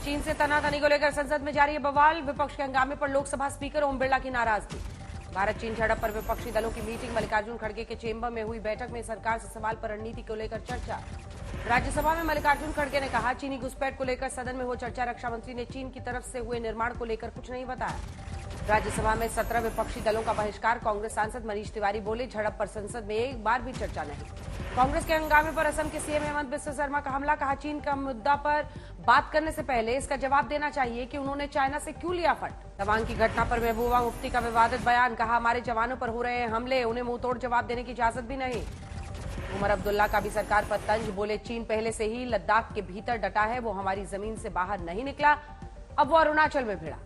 चीन से तनातनी को लेकर संसद में जारी है बवाल। विपक्ष के हंगामे पर लोकसभा स्पीकर ओम बिरला की नाराजगी। भारत चीन झड़प पर विपक्षी दलों की मीटिंग। मल्लिकार्जुन खड़गे के चेंबर में हुई बैठक में सरकार से सवाल पर रणनीति को लेकर चर्चा। राज्यसभा में मल्लिकार्जुन खड़गे ने कहा, चीनी घुसपैठ को लेकर सदन में हो चर्चा। रक्षा मंत्री ने चीन की तरफ से हुए निर्माण को लेकर कुछ नहीं बताया। राज्यसभा में 17 विपक्षी दलों का बहिष्कार। कांग्रेस सांसद मनीष तिवारी बोले, झड़प पर संसद में एक बार भी चर्चा नहीं। कांग्रेस के हंगामे पर असम के सीएम हेमंत बिस्वा शर्मा का हमला। कहा, चीन का मुद्दा पर बात करने से पहले इसका जवाब देना चाहिए कि उन्होंने चाइना से क्यों लिया फंड। तवांग की घटना पर महबूबा मुफ्ती का विवादित बयान। कहा, हमारे जवानों पर हो रहे हैं हमले, उन्हें मुंहतोड़ जवाब देने की इजाजत भी नहीं। उमर अब्दुल्ला का भी सरकार पर तंज। बोले, चीन पहले से ही लद्दाख के भीतर डटा है, वो हमारी जमीन से बाहर नहीं निकला, अब वो अरुणाचल में भिड़ा।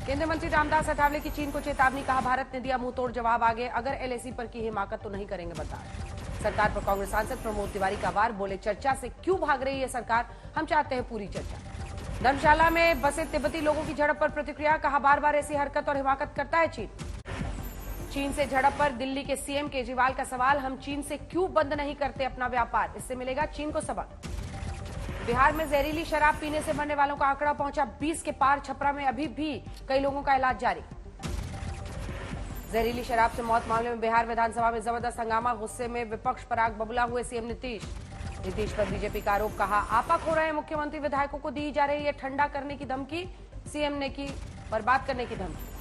केंद्रीय मंत्री रामदास अठावले की चीन को चेतावनी। कहा, भारत ने दिया मुंहतोड़ जवाब, आगे अगर एलएसी पर की हिमाकत तो नहीं करेंगे बर्दाश्त। सरकार पर कांग्रेस सांसद प्रमोद तिवारी का वार। बोले, चर्चा से क्यों भाग रही है सरकार, हम चाहते हैं पूरी चर्चा। धर्मशाला में बसे तिब्बती लोगों की झड़प पर प्रतिक्रिया। कहा, बार बार ऐसी हरकत और हिमाकत करता है चीन। चीन से झड़प पर दिल्ली के सीएम केजरीवाल का सवाल। हम चीन से क्यों बंद नहीं करते अपना व्यापार, इससे मिलेगा चीन को सबक। बिहार में जहरीली शराब पीने से मरने वालों का आंकड़ा पहुंचा 20 के पार। छपरा में अभी भी कई लोगों का इलाज जारी। जहरीली शराब से मौत मामले में बिहार विधानसभा में जबरदस्त हंगामा। गुस्से में विपक्ष पर आग बबूला हुए सीएम नीतीश पर बीजेपी का आरोप। कहा, आपा खो रहे हैं मुख्यमंत्री, विधायकों को दी जा रही है ठंडा करने की धमकी, सीएम ने की बर्बाद करने की धमकी।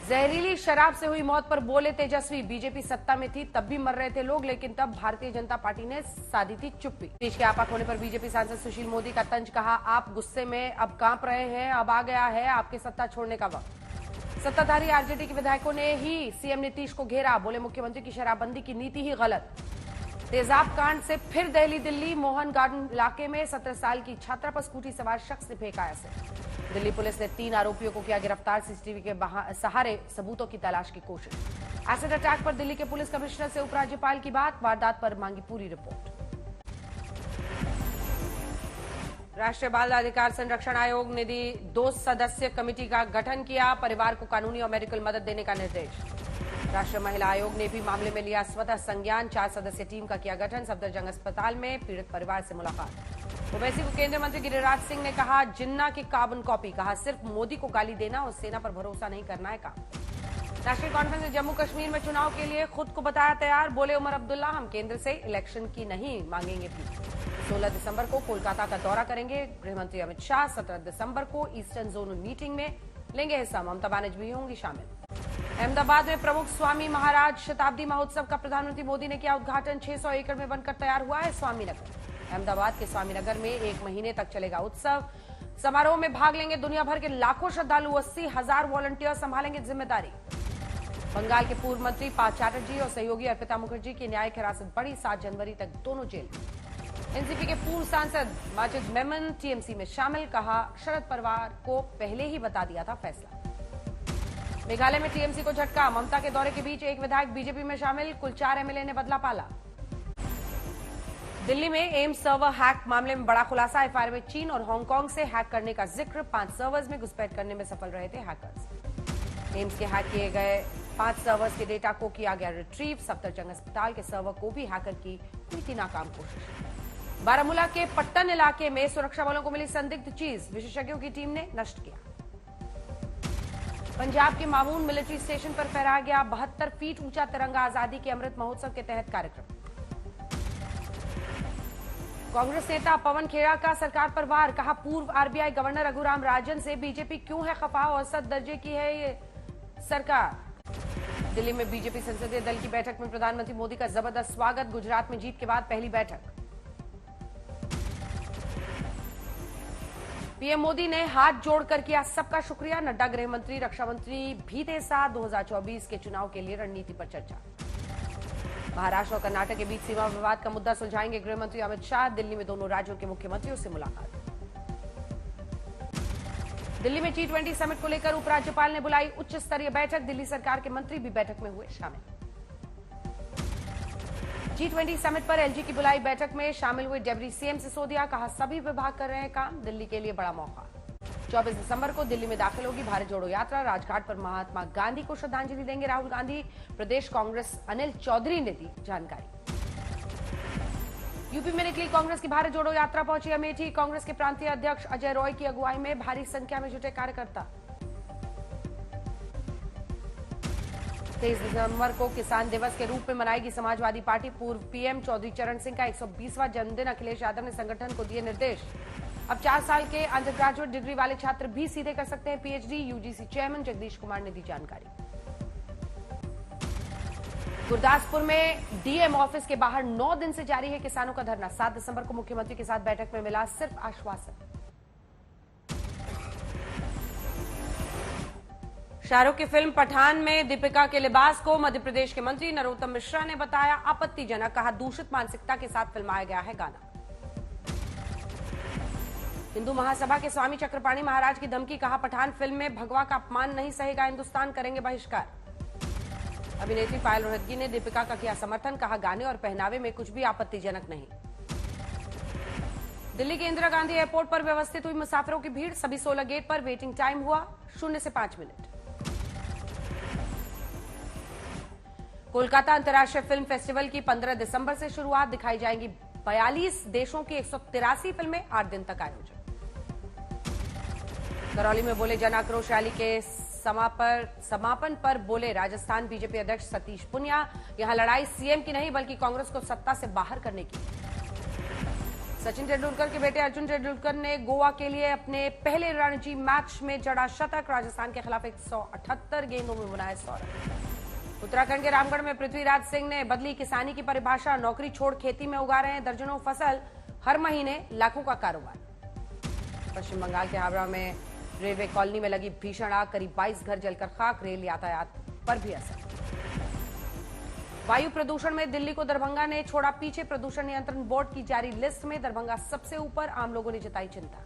जहरीली शराब से हुई मौत पर बोले तेजस्वी, बीजेपी सत्ता में थी तब भी मर रहे थे लोग, लेकिन तब भारतीय जनता पार्टी ने साधी थी चुप्पी। नीतीश के आपा खोने पर बीजेपी सांसद सुशील मोदी का तंज। कहा, आप गुस्से में अब कांप रहे हैं, अब आ गया है आपके सत्ता छोड़ने का वक्त। सत्ताधारी आरजेडी के विधायकों ने ही सीएम नीतीश को घेरा। बोले, मुख्यमंत्री की शराबबंदी की नीति ही गलत। तेजाब कांड से फिर दिल्ली मोहन गार्डन इलाके में 17 साल की छात्रा पर स्कूटी सवार शख्स ने फेंका एसिड। दिल्ली पुलिस ने 3 आरोपियों को किया गिरफ्तार। सीसीटीवी के सहारे सबूतों की तलाश की कोशिश। एसिड अटैक पर दिल्ली के पुलिस कमिश्नर से उपराज्यपाल की बात। वारदात पर मांगी पूरी रिपोर्ट। राष्ट्रीय बाल अधिकार संरक्षण आयोग ने दी 2 सदस्य कमेटी का गठन किया। परिवार को कानूनी और मेडिकल मदद देने का निर्देश। राष्ट्रीय महिला आयोग ने भी मामले में लिया स्वतः संज्ञान। 4 सदस्यीय टीम का किया गठन। सफदरजंग अस्पताल में पीड़ित परिवार से मुलाकात। ओवैसी को केंद्रीय मंत्री गिरिराज सिंह ने कहा, जिन्ना की कार्बन कॉपी। कहा, सिर्फ मोदी को गाली देना और सेना पर भरोसा नहीं करना है काम। नेशनल कॉन्फ्रेंस ने जम्मू कश्मीर में चुनाव के लिए खुद को बताया तैयार। बोले उमर अब्दुल्ला, हम केंद्र से इलेक्शन की नहीं मांगेंगे भी। 16 दिसंबर को कोलकाता का दौरा करेंगे गृहमंत्री अमित शाह। 17 दिसंबर को ईस्टर्न जोन मीटिंग में लेंगे हिस्सा। ममता बनर्जी भी होंगी शामिल। अहमदाबाद में प्रमुख स्वामी महाराज शताब्दी महोत्सव का प्रधानमंत्री मोदी ने किया उद्घाटन। 600 एकड़ में बनकर तैयार हुआ है स्वामीनगर। अहमदाबाद के स्वामीनगर में 1 महीने तक चलेगा उत्सव। समारोह में भाग लेंगे दुनिया भर के लाखों श्रद्धालु। 80,000 वॉलंटियर संभालेंगे जिम्मेदारी। बंगाल के पूर्व मंत्री पार्थ चैटर्जी और सहयोगी अर्पिता मुखर्जी की न्यायिक हिरासत बढ़ी। 7 जनवरी तक दोनों जेल। एनसीपी के पूर्व सांसद माजिद मेमन टीएमसी में शामिल। कहा, शरद पवार को पहले ही बता दिया था फैसला। मेघालय में टीएमसी को झटका। ममता के दौरे के बीच एक विधायक बीजेपी में शामिल। कुल 4 एमएलए ने बदला पाला। दिल्ली में एम्स सर्वर हैक मामले में बड़ा खुलासा। एफआईआर में चीन और हांगकांग से हैक करने का जिक्र। 5 सर्वर्स में घुसपैठ करने में सफल रहे थे हैकर्स। एम्स के हैक किए गए 5 सर्वर्स के डेटा को किया गया रिट्रीव। सफदरजंग अस्पताल के सर्वर को भी हैकर की हुई थी नाकाम कोशिश। बारामूला के पट्टन इलाके में सुरक्षा बलों को मिली संदिग्ध चीज, विशेषज्ञों की टीम ने नष्ट किया। पंजाब के मामून मिलिट्री स्टेशन पर फहराया गया 72 फीट ऊंचा तिरंगा। आजादी के अमृत महोत्सव के तहत कार्यक्रम। कांग्रेस नेता पवन खेड़ा का सरकार पर वार। कहा, पूर्व आरबीआई गवर्नर रघुराम राजन से बीजेपी क्यों है खफा, औसत दर्जे की है ये सरकार। दिल्ली में बीजेपी संसदीय दल की बैठक में प्रधानमंत्री मोदी का जबरदस्त स्वागत। गुजरात में जीत के बाद पहली बैठक। पीएम मोदी ने हाथ जोड़कर किया सबका शुक्रिया। नड्डा गृह मंत्री, रक्षा मंत्री भी थे साथ। 2024 के चुनाव के लिए रणनीति पर चर्चा। महाराष्ट्र और कर्नाटक के बीच सीमा विवाद का मुद्दा सुलझाएंगे गृह मंत्री अमित शाह। दिल्ली में दोनों राज्यों के मुख्यमंत्रियों से मुलाकात। दिल्ली में G20 समिट को लेकर उपराज्यपाल ने बुलाई उच्च स्तरीय बैठक। दिल्ली सरकार के मंत्री भी बैठक में हुए शामिल। G20 समिट पर एलजी की बुलाई बैठक में शामिल हुए डेप्यूटी सीएम सिसोदिया। कहा, सभी विभाग कर रहे हैं काम, दिल्ली के लिए बड़ा मौका। 24 दिसंबर को दिल्ली में दाखिल होगी भारत जोड़ो यात्रा। राजघाट पर महात्मा गांधी को श्रद्धांजलि देंगे राहुल गांधी। प्रदेश कांग्रेस अनिल चौधरी ने दी जानकारी। यूपी में निकली कांग्रेस की भारत जोड़ो यात्रा पहुंची अमेठी। कांग्रेस के प्रांतीय अध्यक्ष अजय रॉय की अगुवाई में भारी संख्या में जुटे कार्यकर्ता। 23 दिसंबर को किसान दिवस के रूप में मनाएगी समाजवादी पार्टी। पूर्व पीएम चौधरी चरण सिंह का 120वां जन्मदिन। अखिलेश यादव ने संगठन को दिए निर्देश। अब 4 साल के अंडर ग्रेजुएट डिग्री वाले छात्र भी सीधे कर सकते हैं PhD. UGC chairman Jagdish Kumar ने दी जानकारी। गुरदासपुर में डीएम ऑफिस के बाहर 9 दिन से जारी है किसानों का धरना। 7 दिसंबर को मुख्यमंत्री के साथ बैठक में मिला सिर्फ आश्वासन। शाहरुख की फिल्म पठान में दीपिका के लिबास को मध्य प्रदेश के मंत्री नरोत्तम मिश्रा ने बताया आपत्तिजनक। कहा दूषित मानसिकता के साथ फिल्माया गया है गाना। हिंदू महासभा के स्वामी चक्रपाणी महाराज की धमकी। कहा पठान फिल्म में भगवा का अपमान नहीं सहेगा हिंदुस्तान, करेंगे बहिष्कार। अभिनेत्री पायल रोहतगी ने दीपिका का किया समर्थन। कहा गाने और पहनावे में कुछ भी आपत्तिजनक नहीं। दिल्ली के इंदिरा गांधी एयरपोर्ट पर व्यवस्थित हुई मुसाफिरों की भीड़। सभी 16 गेट पर वेटिंग टाइम हुआ 0 से 5 मिनट। कोलकाता अंतर्राष्ट्रीय फिल्म फेस्टिवल की 15 दिसंबर से शुरुआत। दिखाई जाएंगी 42 देशों की 183 फिल्में। 8 दिन तक आयोजन। करौली में बोले जन आक्रोश रैली के समापन पर बोले राजस्थान बीजेपी अध्यक्ष सतीश पुनिया। यहां लड़ाई सीएम की नहीं बल्कि कांग्रेस को सत्ता से बाहर करने की। सचिन तेंदुलकर के बेटे अर्जुन तेंदुलकर ने गोवा के लिए अपने पहले रणजी मैच में जड़ा शतक। राजस्थान के खिलाफ 178 गेंदों में बनाए 100 रन। उत्तराखंड के रामगढ़ में पृथ्वीराज सिंह ने बदली किसानी की परिभाषा। नौकरी छोड़ खेती में उगा रहे हैं दर्जनों फसल, हर महीने लाखों का कारोबार। पश्चिम बंगाल के हावड़ा में रेलवे कॉलोनी में लगी भीषण आग। करीब 22 घर जलकर खाक। रेल यातायात पर भी असर। वायु प्रदूषण में दिल्ली को दरभंगा ने छोड़ा पीछे। प्रदूषण नियंत्रण बोर्ड की जारी लिस्ट में दरभंगा सबसे ऊपर। आम लोगों ने जताई चिंता।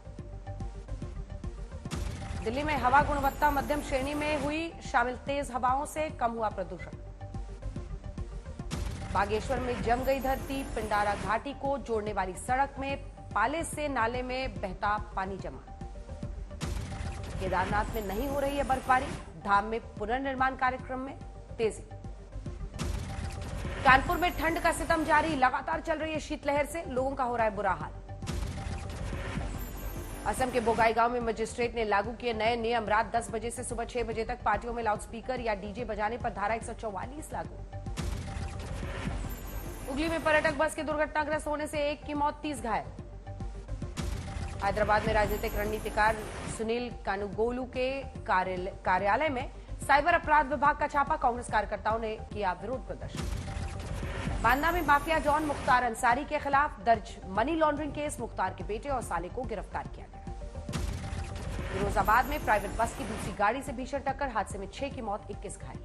दिल्ली में हवा गुणवत्ता मध्यम श्रेणी में हुई शामिल। तेज हवाओं से कम हुआ प्रदूषण। बागेश्वर में जम गई धरती। पिंडारा घाटी को जोड़ने वाली सड़क में पाले से नाले में बहता पानी जमा। केदारनाथ में नहीं हो रही है बर्फबारी। धाम में पुनर्निर्माण कार्यक्रम में तेजी। कानपुर में ठंड का सितम जारी। लगातार चल रही है शीतलहर से लोगों का हो रहा है बुरा हाल। असम के बोगाईगांव में मजिस्ट्रेट ने लागू किए नए नियम। रात 10 बजे से सुबह 6 बजे तक पार्टियों में लाउडस्पीकर या डीजे बजाने पर धारा 144 लागू। हुगली में पर्यटक बस के दुर्घटनाग्रस्त होने से 1 की मौत, 30 घायल। हैदराबाद में राजनीतिक रणनीतिकार सुनील कानुगोलू के कार्यालय में साइबर अपराध विभाग का छापा। कांग्रेस कार्यकर्ताओं ने किया विरोध प्रदर्शन। बांदा में माफिया डॉन मुख्तार अंसारी के खिलाफ दर्ज मनी लॉन्ड्रिंग केस। मुख्तार के बेटे और साले को गिरफ्तार किया गया। फिरोजाबाद में प्राइवेट बस की दूसरी गाड़ी से भीषण टक्कर। हादसे में 6 की मौत, 21 घायल।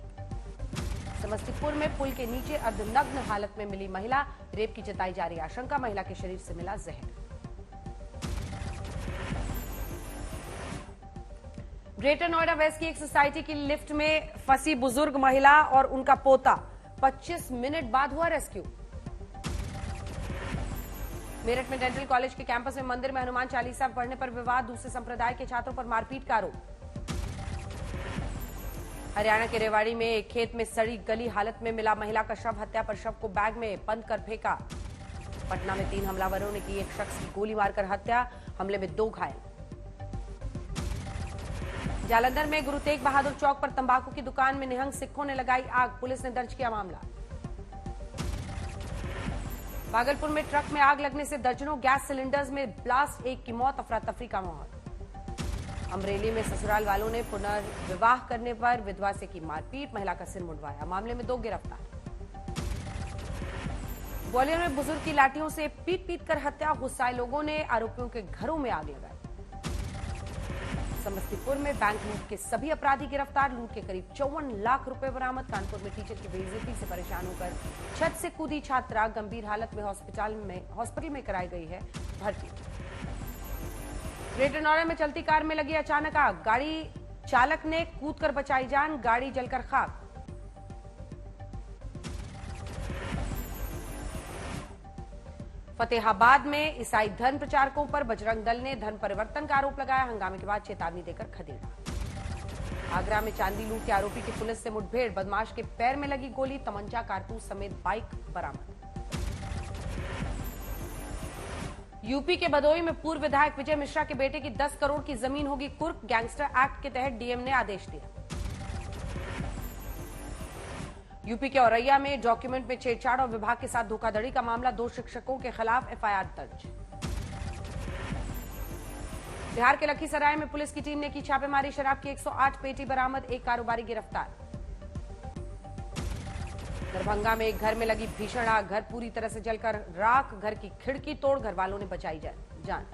समस्तीपुर में पुल के नीचे अर्धनग्न हालत में मिली महिला। रेप की जताई जा रही आशंका। महिला के शरीर से मिला जहर। ग्रेटर नोएडा वेस्ट की एक सोसाइटी की लिफ्ट में फंसी बुजुर्ग महिला और उनका पोता। 25 मिनट बाद हुआ रेस्क्यू। मेरठ में डेंटल कॉलेज के कैंपस में मंदिर में हनुमान चालीसा पढ़ने पर विवाद। दूसरे संप्रदाय के छात्रों पर मारपीट का आरोप। हरियाणा के रेवाड़ी में एक खेत में सड़ी गली हालत में मिला महिला का शव। हत्या पर शव को बैग में बंद कर फेंका। पटना में 3 हमलावरों ने की एक शख्स की गोली मारकर हत्या। हमले में 2 घायल। जालंधर में गुरु तेग बहादुर चौक पर तंबाकू की दुकान में निहंग सिखों ने लगाई आग। पुलिस ने दर्ज किया मामला। भागलपुर में ट्रक में आग लगने से दर्जनों गैस सिलेंडर्स में ब्लास्ट। 1 की मौत, अफरा तफरी का माहौल। अमरेली में ससुराल वालों ने पुनर्विवाह करने पर विधवा से की मारपीट। महिला का सिर मुंडवाया। मामले में 2 गिरफ्तार। ग्वालियर में बुजुर्ग की लाठियों से पीट पीट कर हत्या। गुस्साए लोगों ने आरोपियों के घरों में आग लगाई। समस्तीपुर में बैंक लूट के सभी अपराधी गिरफ्तार। लूट के करीब 54 लाख रुपए बरामद। कानपुर में टीचर की बेइज्जती से परेशान होकर छत से कूदी छात्रा। गंभीर हालत में हॉस्पिटल में कराई गई है भर्ती। ग्रेटर नोएडा में चलती कार में लगी अचानक आग। गाड़ी चालक ने कूदकर बचाई जान। गाड़ी जलकर खाक। फतेहाबाद में ईसाई धर्म प्रचारकों पर बजरंग दल ने धर्म परिवर्तन का आरोप लगाया। हंगामे के बाद चेतावनी देकर खदेड़ा। आगरा में चांदी लूट के आरोपी की पुलिस से मुठभेड़। बदमाश के पैर में लगी गोली। तमंचा, कारतूस समेत बाइक बरामद। यूपी के भदोही में पूर्व विधायक विजय मिश्रा के बेटे की 10 करोड़ की जमीन होगी कुर्क। गैंगस्टर एक्ट के तहत डीएम ने आदेश दिया। यूपी के औरैया में डॉक्यूमेंट में छेड़छाड़ और विभाग के साथ धोखाधड़ी का मामला, 2 शिक्षकों के खिलाफ एफआईआर दर्ज। बिहार के लखीसराय में पुलिस की टीम ने की छापेमारी, शराब की 108 पेटी बरामद, 1 कारोबारी गिरफ्तार। दरभंगा में एक घर में लगी भीषण आग, घर पूरी तरह से जलकर राख, घर की खिड़की तोड़ घर वालों ने बचाई जान।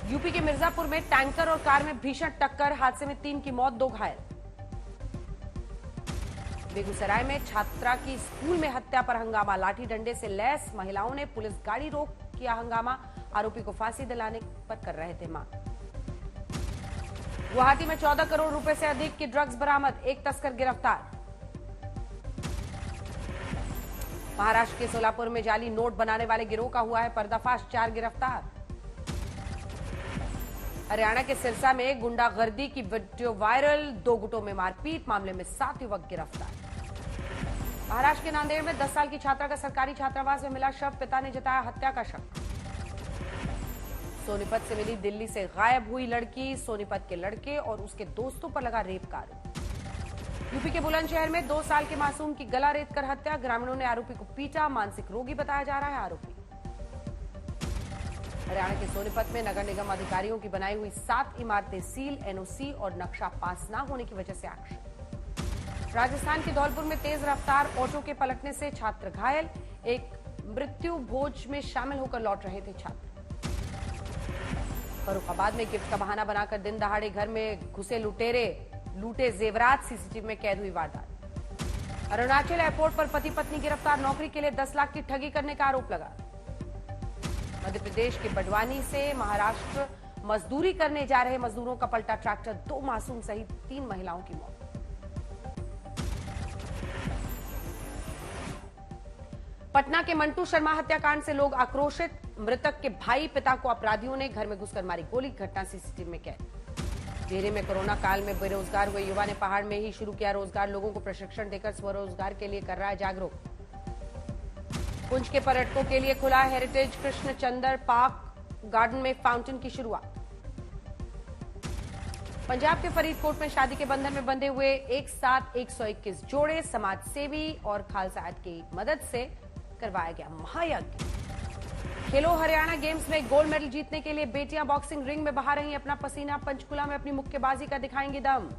यूपी के मिर्जापुर में टैंकर और कार में भीषण टक्कर, हादसे में 3 की मौत, 2 घायल। बेगूसराय में छात्रा की स्कूल में हत्या पर हंगामा, लाठी डंडे से लैस महिलाओं ने पुलिस गाड़ी रोक किया हंगामा, आरोपी को फांसी दिलाने पर कर रहे थे मांग। गुवाहाटी में 14 करोड़ रुपए से अधिक की ड्रग्स बरामद, 1 तस्कर गिरफ्तार। महाराष्ट्र के सोलापुर में जाली नोट बनाने वाले गिरोह का हुआ है पर्दाफाश, 4 गिरफ्तार। हरियाणा के सिरसा में गुंडागर्दी की वीडियो वायरल, 2 गुटों में मारपीट, मामले में 7 युवक गिरफ्तार। महाराष्ट्र के नांदेड़ में 10 साल की छात्रा का सरकारी छात्रावास में मिला शव, पिता ने जताया हत्या का शक। सोनीपत से मिली दिल्ली से गायब हुई लड़की, सोनीपत के लड़के और उसके दोस्तों पर लगा रेप का आरोप। यूपी के बुलंदशहर में 2 साल के मासूम की गला रेतकर हत्या, ग्रामीणों ने आरोपी को पीटा, मानसिक रोगी बताया जा रहा है आरोपी। हरियाणा के सोनीपत में नगर निगम अधिकारियों की बनाई हुई 7 इमारतें सील, एनओसी और नक्शा पास न होने की वजह से एक्शन। राजस्थान के धौलपुर में तेज रफ्तार ऑटो के पलटने से छात्र घायल, एक मृत्यु भोज में शामिल होकर लौट रहे थे छात्र। फर्रुखाबाद में गिफ्ट का बहाना बनाकर दिन दहाड़े घर में घुसे लुटेरे, लूटे जेवरात, सीसीटीवी में कैद हुई वारदात। अरुणाचल एयरपोर्ट पर पति पत्नी गिरफ्तार, नौकरी के लिए 10 लाख की ठगी करने का आरोप लगा। मध्य प्रदेश के बड़वानी से महाराष्ट्र मजदूरी करने जा रहे मजदूरों का पलटा ट्रैक्टर, 2 मासूम सहित 3 महिलाओं की मौत। पटना के मंटू शर्मा हत्याकांड से लोग आक्रोशित, मृतक के भाई पिता को अपराधियों ने घर में घुसकर मारी गोली, घटना सीसीटीवी में कैद। टिहरी में कोरोना काल में बेरोजगार हुए युवा ने पहाड़ में ही शुरू किया रोजगार, लोगों को प्रशिक्षण देकर स्वरोजगार के लिए कर रहा है जागरूक। पुंछ के पर्यटकों के लिए खुला हेरिटेज कृष्णचंदर पार्क गार्डन में फाउंटेन की शुरुआत। पंजाब के फरीदकोट में शादी के बंधन में बंधे हुए एक साथ 121 जोड़े, समाज सेवी और खालसा की मदद से करवाया गया महायज्ञ। खेलो हरियाणा गेम्स में गोल्ड मेडल जीतने के लिए बेटियां बॉक्सिंग रिंग में बहा रही हैं अपना पसीना, पंचकुला में अपनी मुक्केबाजी का दिखाएंगी दम।